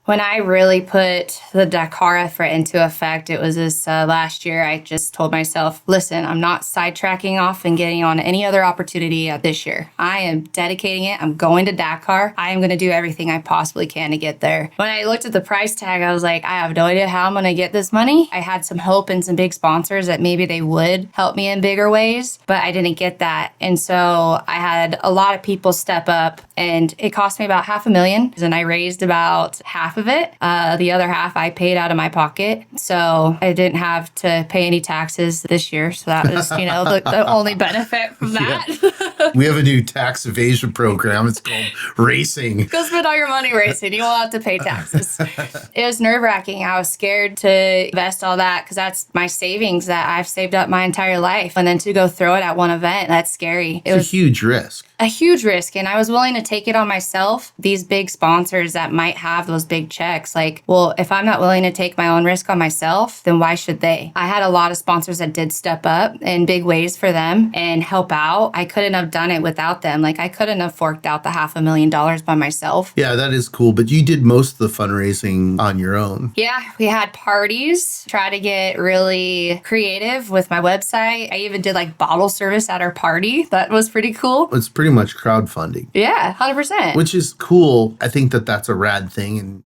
When I really put the Dakar effort into effect, it was this last year. I just told myself, listen, I'm not sidetracking off and getting on any other opportunity this year. I am dedicating it. I'm going to Dakar. I am going to do everything I possibly can to get there. When I looked at the price tag, I was like, I have no idea how I'm going to get this money. I had some hope in some big sponsors that maybe they would help me in bigger ways, but I didn't get that. And so I had a lot of people step up, and it cost me about $500,000, and I raised about half of it. The other half I paid out of my pocket. So I didn't have to pay any taxes this year. So that was, the only benefit from that. Yeah. We have a new tax evasion program. It's called racing. Go spend all your money racing. You won't have to pay taxes. It was nerve-wracking. I was scared to invest all that because that's my savings that I've saved up my entire life. And then to go throw it at one event, that's scary. It was a huge risk. A huge risk. And I was willing to take it on myself. These big sponsors that might have those big checks, like, well, if I'm not willing to take my own risk on myself, then why should they? I had a lot of sponsors that did step up in big ways for them and help out. I couldn't have done it without them. Like, I couldn't have forked out the $500,000 by myself. Yeah, that is cool. But you did most of the fundraising on your own. Yeah, we had parties, try to get really creative with my website. I even did like bottle service at our party. That was pretty cool. It's pretty much crowdfunding. Yeah, 100%. Which is cool. I think that that's a rad thing. And